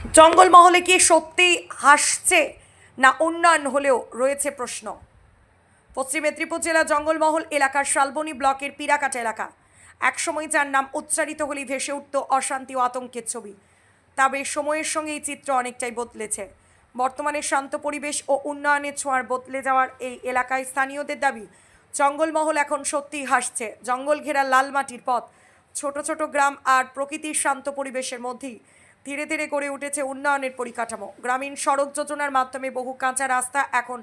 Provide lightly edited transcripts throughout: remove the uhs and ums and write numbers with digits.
জঙ্গলমহলে কি সত্যি হাসছে না উন্নয়ন হলেও রয়েছে প্রশ্ন। পশ্চিম মেদিনীপুর জেলা জঙ্গলমহল এলাকার শালবনী ব্লকের পিরাকাটা এলাকা একসময় যার নাম উচ্চারিত হলেই ভেসে উঠত অশান্তি ও আতঙ্কের ছবি। তবে সময়ের সঙ্গে এই চিত্র অনেকটাই বদলেছে। বর্তমানে শান্ত পরিবেশ ও উন্নয়নের ছোঁয়ার বদলে যাওয়ার এই এলাকায় স্থানীয়দের দাবি জঙ্গলমহল এখন সত্যিই হাসছে। জঙ্গল ঘেরা লাল মাটির পথ, ছোট ছোট গ্রাম আর প্রকৃতির শান্ত পরিবেশের মধ্যেই ধীরে ধীরে গড়ে উঠেছে উন্নয়নের পরিকাঠামো। গ্রামীণ সড়ক যোজনার মাধ্যমে বহু কাঁচা রাস্তা এখন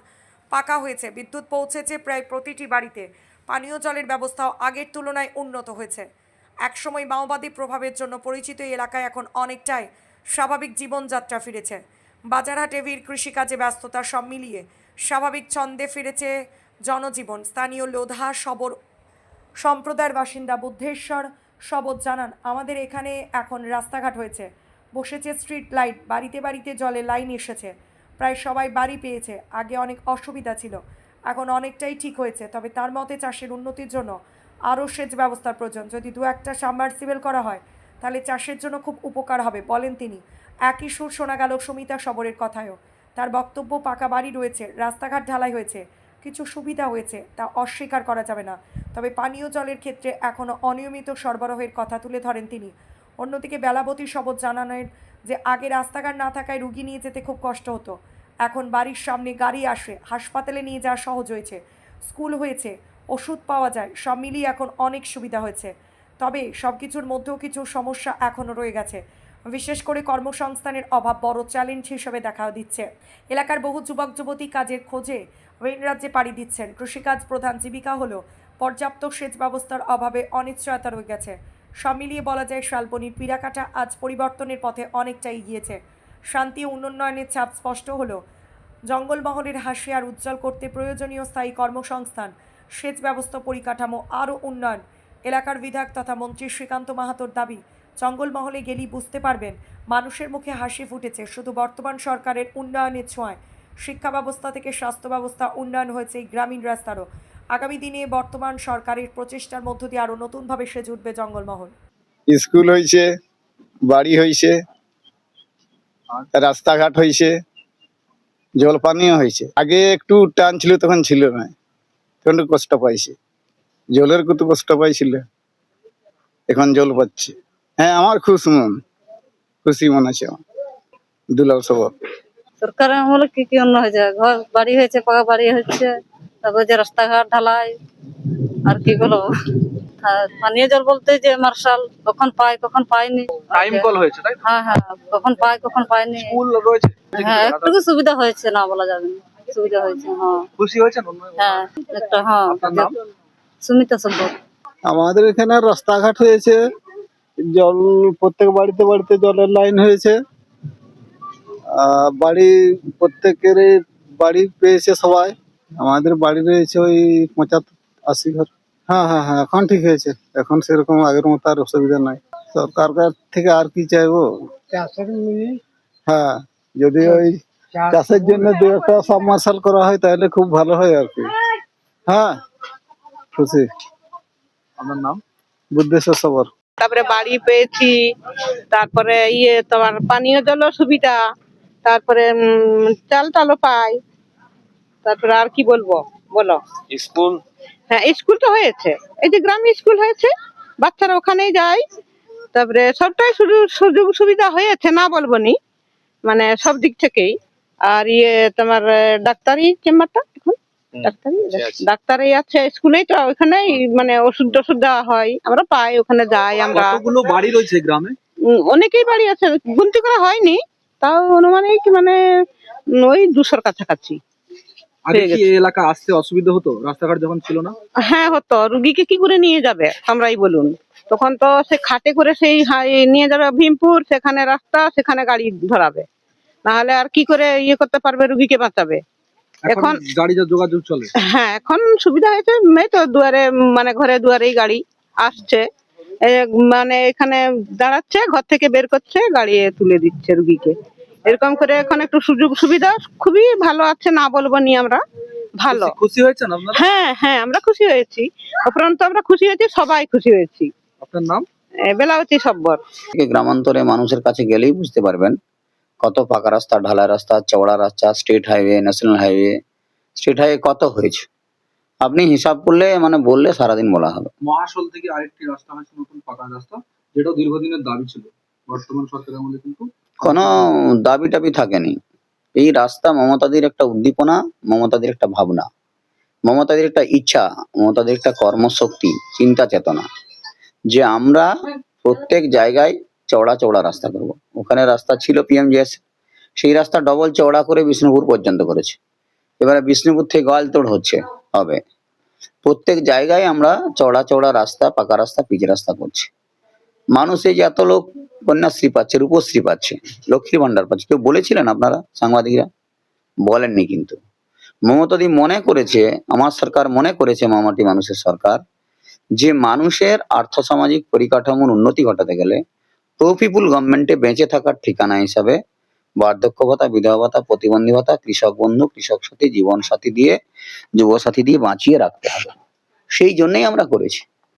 পাকা হয়েছে, বিদ্যুৎ পৌঁছেছে প্রায় প্রতিটি বাড়িতে, পানীয় জলের ব্যবস্থাও আগের তুলনায় উন্নত হয়েছে। একসময় মাওবাদী প্রভাবের জন্য পরিচিত এই এলাকায় এখন অনেকটাই স্বাভাবিক জীবনযাত্রা ফিরেছে। বাজারহাটে ভিড়, কৃষিকাজে ব্যস্ততা, সব মিলিয়ে স্বাভাবিক ছন্দে ফিরেছে জনজীবন। স্থানীয় লোধা সবর সম্প্রদায়ের বাসিন্দা বুদ্ধেশ্বর শবদ জানান, আমাদের এখানে এখন রাস্তাঘাট হয়েছে, বসেছে স্ট্রিট লাইট, বাড়িতে বাড়িতে জলের লাইন এসেছে, প্রায় সবাই বাড়ি পেয়েছে। আগে অনেক অসুবিধা ছিল, এখন অনেকটাই ঠিক হয়েছে। তবে তার মতে চাষের উন্নতির জন্য আরও সেচ ব্যবস্থার প্রয়োজন। যদি দু একটা সাবমার্সিবল করা হয় তাহলে চাষের জন্য খুব উপকার হবে বলেন তিনি। একই সুর শোনা গেল সুমিতা সবরের কথায়ও। তার বক্তব্য, পাকা বাড়ি রয়েছে, রাস্তাঘাট ঢালাই হয়েছে, কিছু সুবিধা হয়েছে, তা অস্বীকার করা যাবে না। তবে পানীয় জলের ক্ষেত্রে এখনও অনিয়মিত সরবরাহের কথা তুলে ধরেন তিনি। অন্যদিকে বেলাবতী শবদ জানানোর যে আগে রাস্তাঘাট না থাকায় রুগী নিয়ে যেতে খুব কষ্ট হতো, এখন বাড়ির সামনে গাড়ি আসে, হাসপাতালে নিয়ে যাওয়া সহজ হয়েছে, স্কুল হয়েছে, ওষুধ পাওয়া যায়, সব মিলিয়ে এখন অনেক সুবিধা হয়েছে। তবে সব কিছুর মধ্যেও কিছু সমস্যা এখনও রয়ে গেছে। বিশেষ করে কর্মসংস্থানের অভাব বড় চ্যালেঞ্জ হিসেবে দেখা দিচ্ছে। এলাকার বহু যুবক যুবতী কাজের খোঁজে ভিন রাজ্যে পাড়ি দিচ্ছেন। কৃষিকাজ প্রধান জীবিকা হলেও পর্যাপ্ত সেচ ব্যবস্থার অভাবে অনিশ্চয়তা রয়ে গেছে। সব মিলিয়ে বলা যায় শালবনীর পিরাকাটা আজ পরিবর্তনের পথে অনেকটা এগিয়েছে। শান্তি ও উন্নয়নের ছাপ স্পষ্ট হলো। জঙ্গলমহলের হাসি আর উজ্জ্বল করতে প্রয়োজনীয় স্থায়ী কর্মসংস্থান, সেচ ব্যবস্থা, পরিকাঠামো আরও উন্নয়ন। এলাকার বিধায়ক তথা মন্ত্রী শ্রীকান্ত মাহাতোর দাবি, জঙ্গলমহলে গেলেই বুঝতে পারবেন মানুষের মুখে হাসি ফুটেছে শুধু বর্তমান সরকারের উন্নয়নের ছোঁয়ায়। শিক্ষা ব্যবস্থা থেকে স্বাস্থ্য ব্যবস্থা উন্নয়ন হয়েছে এই গ্রামীণ রাস্তারও। আগামী দিনে বর্তমান সরকারের প্রচেষ্টার মধ্য দিয়ে আরও নতুনভাবে সেজে উঠবে জঙ্গলমহল। স্কুল হয়েছে, বাড়ি হয়েছে, রাস্তাঘাট হয়েছে, জল পানিও হয়েছে। আগে একটু টান ছিল, তখন ছিল না, তখন একটু কষ্ট পাইছে, জলের কত কষ্ট পাইছিল, এখন জল পাচ্ছে। হ্যাঁ, আমার খুশি মন আছে আমার। দুলাল সবর সরকারের আমলে কি কি উন্নয়ন হয়েছে, ঘর বাড়ি হয়েছে, পাকা বাড়ি হচ্ছে, তারপর যে রাস্তাঘাট ঢালাই, আর কি বলবো, আর পানীয় জল বলতে যে মার্শাল কখন পায় কখন পায়নি। টাইম কল হয়েছে তাই তো? হ্যাঁ হ্যাঁ, কখন পায় কখন পায়নি। স্কুল রয়েছে, হ্যাঁ, একটু সুবিধা হয়েছে, না বলা যাবে না, সুবিধা হয়েছে। হ্যাঁ খুশি হয়েছেন উন্নয়ন? হ্যাঁ, একটা হ্যাঁ। আপনার নাম? সুমিতা সব্বর। আমাদের এখানে রাস্তাঘাট হয়েছে, জল প্রত্যেক বাড়িতে বাড়িতে জলের লাইন হয়েছে, বাড়ি প্রত্যেকেরই বাড়ি পেয়েছে সবাই। আমাদের বাড়ি রয়েছে ওই 75-80 ঘর। হ্যাঁ হ্যাঁ হ্যাঁ, এখন ঠিক হয়েছে, এখন সেরকম আগের মতো আর অসুবিধা নাই। সরকার থেকে আর কি চাইবো? হ্যাঁ, যদি ওই চাষের জন্য দু একটা সাবমার্শাল করা হয় তাহলে খুব ভালো হয় আর কি। হ্যাঁ, খুশি। আপনার নাম? বুদ্ধেশ্বর সবর। তারপরে বাড়ি পেয়েছি, তারপরে তোমার পানীয় জলের সুবিধা, তারপরে চাল টালও পাই, তারপরে আর কি বলবো বলো। স্কুল? হ্যাঁ, স্কুল তো হয়েছে, এই যে গ্রামে স্কুল হয়েছে, বাচ্চারা ওখানেই যায়। তারপরে সবটাই সুযোগ সুবিধা হয়েছে, না বলবো নি, মানে সব দিক থেকেই। আর তোমার ডাক্তারি চেম্বারটা এখন ডাক্তারই আছে, স্কুলেই তো, ওখানেই মানে ওষুধ টষুধ দেওয়া হয়, আমরা পাই, ওখানে যাই আমরা। কতগুলো বাড়ি রয়েছে গ্রামে? অনেকেই বাড়ি আছে, গুনতি করা হয়নি, তাও অনুমানিক মানে ওই 200-র কাছাকাছি। আগে কি এই এলাকা আসতে অসুবিধা হতো রাস্তাঘাট যখন ছিল না? হ্যাঁ হতো, রুগীকে কি করে নিয়ে যাবে আমরাই বলুন, তখন তো সে খাটে করে সেই নিয়ে যাবে ভীমপুর, সেখানে রাস্তা, সেখানে গাড়ি ধরাবে, নাহলে আর কি করে করতে পারবে, রুগীকে বাঁচাবে। এখন গাড়ি যোগাযোগ চলে। হ্যাঁ, এখন সুবিধা হয়েছে, এই তো দুয়ারে মানে ঘরে দুয়ারেই গাড়ি আসছে, মানে এখানে দাঁড়াচ্ছে, ঘর থেকে বের করছে, গাড়ি তুলে দিচ্ছে রুগীকে, এরকম করে এখন একটু সুযোগ সুবিধা খুবই ভালো আছে, না বলবো নি আমরা, ভালো। খুশি হয়েছেন আপনারা? হ্যাঁ হ্যাঁ, আমরা খুশি হয়েছি, উপরন্ত আমরা খুশি হয়েছি, সবাই খুশি হয়েছি। আপনার নাম? বেলাবতী সব্বর। গ্রামান্তরে মানুষের কাছে গেলেই বুঝতে পারবেন কত পাকা রাস্তা, ঢালাই রাস্তা, চওড়া রাস্তা, state highway, national highway, state highway কত হয়েছে, আপনি হিসাব করলে মানে বললে সারাদিন বলা হবে। মহাশোল থেকে আরেকটি রাস্তা হয়েছে, নতুন পাকা রাস্তা, যেটা দীর্ঘদিনের দাবি ছিল। বর্তমান সরকারের আমলে কিন্তু কোনো দাবি টাবি থাকেনি। এই রাস্তা মমতাদির একটা উদ্দীপনা, মমতাদির একটা ভাবনা, মমতাদির একটা ইচ্ছা, মমতাদির একটা কর্মশক্তি, চিন্তা চেতনা, যে আমরা প্রত্যেক জায়গায় চওড়া চওড়া রাস্তা করব। ওখানে রাস্তা ছিল পিএমজিএস, সেই রাস্তা ডবল চওড়া করে বিষ্ণুপুর পর্যন্ত করেছে। এবারে বিষ্ণুপুর থেকে গোয়ালতোড় হবে। প্রত্যেক জায়গায় আমরা চওড়া চওড়া রাস্তা, পাকা রাস্তা, পিচ রাস্তা করছি। মানুষ এই যে এত লোক কন্যাশ্রী পাচ্ছে, রূপশ্রী পাচ্ছে, লক্ষ্মীর ভান্ডার পাচ্ছে, কেউ বলেছিলেন আপনারা সাংবাদিকরা? বলেননি। কিন্তু মমতাদি মনে করেছে, আমার সরকার মনে করেছে, মামাটি মানুষের সরকার, যে মানুষের আর্থসামাজিক পরিকাঠামোর উন্নতি ঘটাতে গেলে প্রো পিপুল গভর্নমেন্টে বেঁচে থাকার ঠিকানা হিসাবে বার্ধক্য ভাতা, বিধবা ভাতা, প্রতিবন্ধী ভাতা, কৃষক বন্ধু, কৃষক সাথী, জীবন সাথী দিয়ে, যুব সাথী দিয়ে বাঁচিয়ে রাখতে হবে। সেই জন্যই আমরা করেছি।